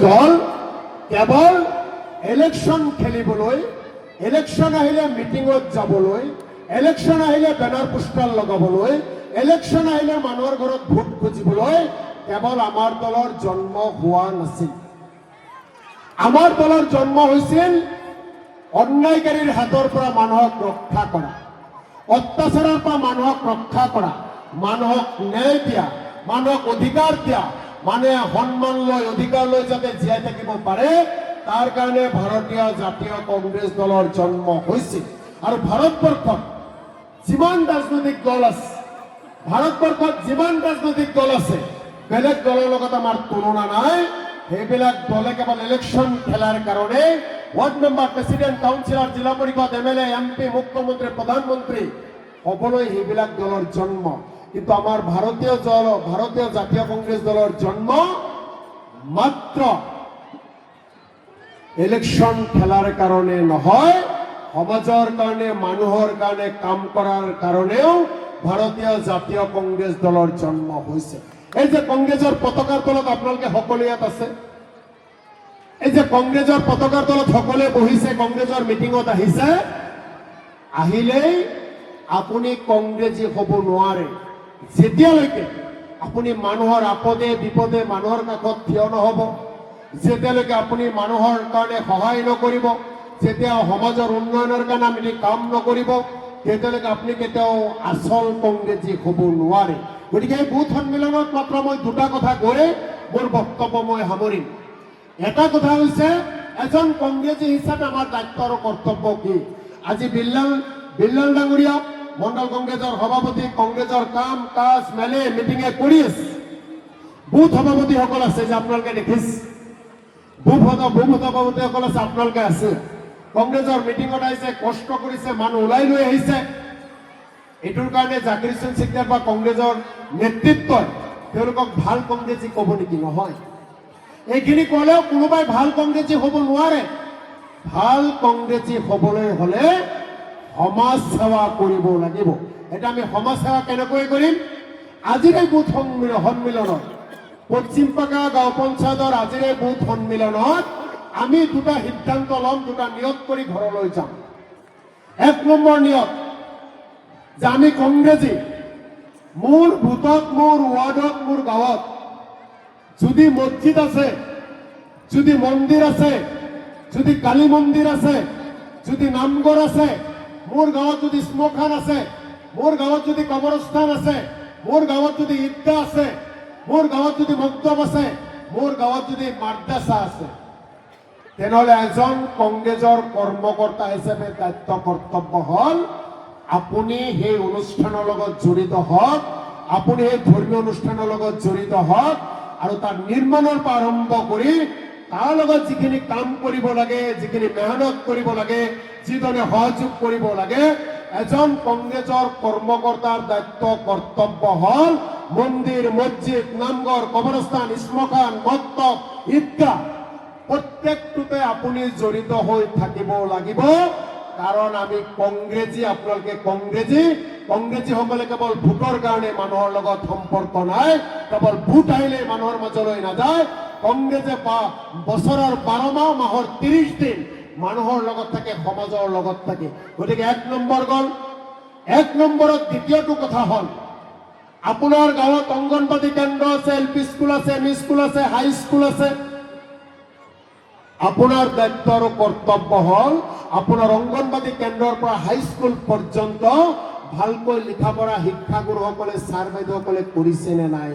দল কেৱল ইলেকশ্যন খেলিবলৈ, ইলেকশ্যন আহিলে মিটিঙত যাবলৈ, ইলেকশ্যন আহিলে বেনাৰ পোষ্টাৰ লগাবলৈ, ইলেকশ্যন আহিলে মানুহৰ ঘৰত ভোট খুজিবলৈ কেৱল আমাৰ দলৰ জন্ম হোৱা নাছিল। আমাৰ দলৰ জন্ম হৈছিল অন্যায়কাৰীৰ হাতৰ পৰা মানুহক ৰক্ষা কৰা, অত্যাচাৰৰ পৰা মানুহক ৰক্ষা কৰা, মানুহক ন্যায় দিয়া, মানুহক অধিকাৰ দিয়া, মানুহে সন্মান লৈ অধিকাৰ লৈ যাতে জীয়াই থাকিব পাৰে তাৰ কাৰণে ভাৰতীয় জাতীয় কংগ্ৰেছ দলৰ জন্ম হৈছিল। আৰু ভাৰতবৰ্ষত যিমান ৰাজনৈতিক দল আছে, ভাৰতবৰ্ষত যিমান ৰাজনৈতিক দল আছে, বেলেগ দলৰ লগত আমাৰ তুলনা নাই। সেইবিলাক দলে কেৱল ইলেকশ্যন খেলাৰ কাৰণে ৱাৰ্ড মেম্বাৰ, প্ৰেচিডেণ্ট, কাউন্সিলৰ, জিলা পৰিষদ, এমএলএ, এমপি, মুখ্যমন্ত্ৰী, প্ৰধানমন্ত্ৰী হ'বলৈ সেইবিলাক দলৰ জন্ম। কিন্তু আমাৰ ভাৰতীয় জাতীয় কংগ্ৰেছ দলৰ জন্ম মাত্ৰ ইলেকশ্যন খেলাৰ কাৰণে নহয়, সমাজৰ কাৰণে, মানুহৰ কাৰণে কাম কৰাৰ কাৰণেও ভাৰতীয় জাতীয় কংগ্ৰেছ দলৰ জন্ম হৈছে। এই যে কংগ্ৰেছৰ পতাকাৰ তলত আপোনালোকে সকলো ইয়াত আছে, এই যে কংগ্ৰেছৰ পতাকাৰ তলত সকলোৱে বহিছে, কংগ্ৰেছৰ মিটিঙত আহিছে, আহিলেই আপুনি কংগ্ৰেছী হ'ব নোৱাৰে যেতিয়ালৈকে আপুনি মানুহৰ আপদে বিপদে মানুহৰ কাষত থিয় নহ'ব, যেতিয়ালৈকে আপুনি মানুহৰ কাৰণে সহায় নকৰিব, যেতিয়া সমাজৰ উন্নয়নৰ কাৰণে আপুনি কাম নকৰিব, তেতিয়ালৈকে আপুনি কেতিয়াও আচল কংগ্ৰেছী হ'ব নোৱাৰে। গতিকে এই বুথ সন্মিলনত মাত্ৰ মই দুটা কথা কৈ মোৰ বক্তব্য মই সামৰিম। এটা কথা হৈছে এজন কংগ্ৰেছী হিচাপে আমাৰ দায়িত্ব আৰু কৰ্তব্য কি। আজি বিল্লাল ডাঙৰীয়া মণ্ডল কংগ্ৰেছৰ সভাপতি, কংগ্ৰেছৰ কাম কাজ মেলে মিটিঙে কৰি আছে, বুথ সভাপতিসকল আছে যে আপোনালোকে দেখিছে, বুথ সভাপতিসকল আছে আপোনালোকে আছে, কংগ্ৰেছৰ মিটিঙত আহিছে, কষ্ট কৰিছে, মানুহ ওলাই লৈ আহিছে। এইটোৰ কাৰণে জাকিৰ হুছেইন ছিকদাৰ বা কংগ্ৰেছৰ নেতৃত্বই তেওঁলোকক ভাল কংগ্ৰেছী ক'ব নেকি? নহয়। এইখিনি ক'লেও কোনোবাই ভাল কংগ্ৰেছী হ'ব নোৱাৰে। ভাল কংগ্ৰেছী হ'বলৈ হ'লে সমাজ সেৱা কৰিব লাগিব। এটা আমি সমাজ সেৱা কেনেকৈ কৰিম? আজিৰ এই বুথ সন্মিলনত, পশ্চিম পাকা গাঁও পঞ্চায়তৰ আজিৰ এই বুথ সন্মিলনত আমি দুটা সিদ্ধান্ত ল'ম, দুটা নিয়ত কৰি ঘৰলৈ যাম। এক নম্বৰ নিয়ত যে আমি কংগ্ৰেছী মোৰ বুথত, মোৰ ৱাৰ্ডত, মোৰ গাঁৱত যদি মছজিদ আছে, যদি মন্দিৰ আছে, যদি কালী মন্দিৰ আছে, যদি নামঘৰ আছে, মোৰ গাঁৱত যদি শ্মশান আছে, মোৰ গাঁৱত যদি কবৰস্থান আছে, মোৰ গাঁৱত যদি ঈদগাহ আছে, মোৰ গাঁৱত যদি মক্তব আছে, মোৰ গাঁৱত যদি মাদ্ৰাছা আছে, তেনেহ'লে এজন কংগ্ৰেছৰ কৰ্মকৰ্তা হিচাপে দায়িত্ব কৰ্তব্য হ'ল আপুনি সেই অনুষ্ঠানৰ লগত জড়িত হওক, আপুনি সেই ধৰ্মীয় অনুষ্ঠানৰ লগত জড়িত হওক, আৰু তাৰ নিৰ্মাণৰ পৰা আৰম্ভ কৰি তাৰ লগত যিখিনি কাম কৰিব লাগে, যিখিনি মেহনত কৰিব লাগে, যিধৰণে সহযোগ কৰিব লাগে, এজন কংগ্ৰেছৰ কৰ্মকৰ্তাৰ দায়িত্ব কৰ্তব্য হ'ল মন্দিৰ, মছজিদ, নামঘৰ, কবৰস্থান, শ্মশান, মক্তব, ঈদগাহ প্ৰত্যেকটোতে আপুনি জড়িত হৈ থাকিব লাগিব। কাৰণ আমি কংগ্ৰেছী, আপোনালোকে কংগ্ৰেছীসকলে কেৱল ভোটৰ কাৰণে মানুহৰ লগত সম্পৰ্ক নাই, কেৱল ভোট আহিলে মানুহৰ মাজলৈ নাযায়। কংগ্ৰেছে বছৰৰ 12 মাহ, মাহৰ 30 দিন মানুহৰ লগত থাকে, সমাজৰ লগত থাকে। গতিকে এক নম্বৰ গ'ল। এক নম্বৰত দ্বিতীয়টো কথা হ'ল আপোনাৰ গাঁৱত অংগনবাদী কেন্দ্ৰ আছে, এলপি স্কুল আছে, এমই স্কুল আছে, হাই স্কুল আছে। আপোনাৰ দায়িত্ব আৰু কৰ্তব্য হ'ল আপোনাৰ অংগনবাদী কেন্দ্ৰৰ পৰা হাইস্কুল পৰ্যন্ত ভালকৈ লিখা পঢ়া শিক্ষাগুৰুসকলে, ছাৰ বাইদেউসকলে কৰিছে নে নাই?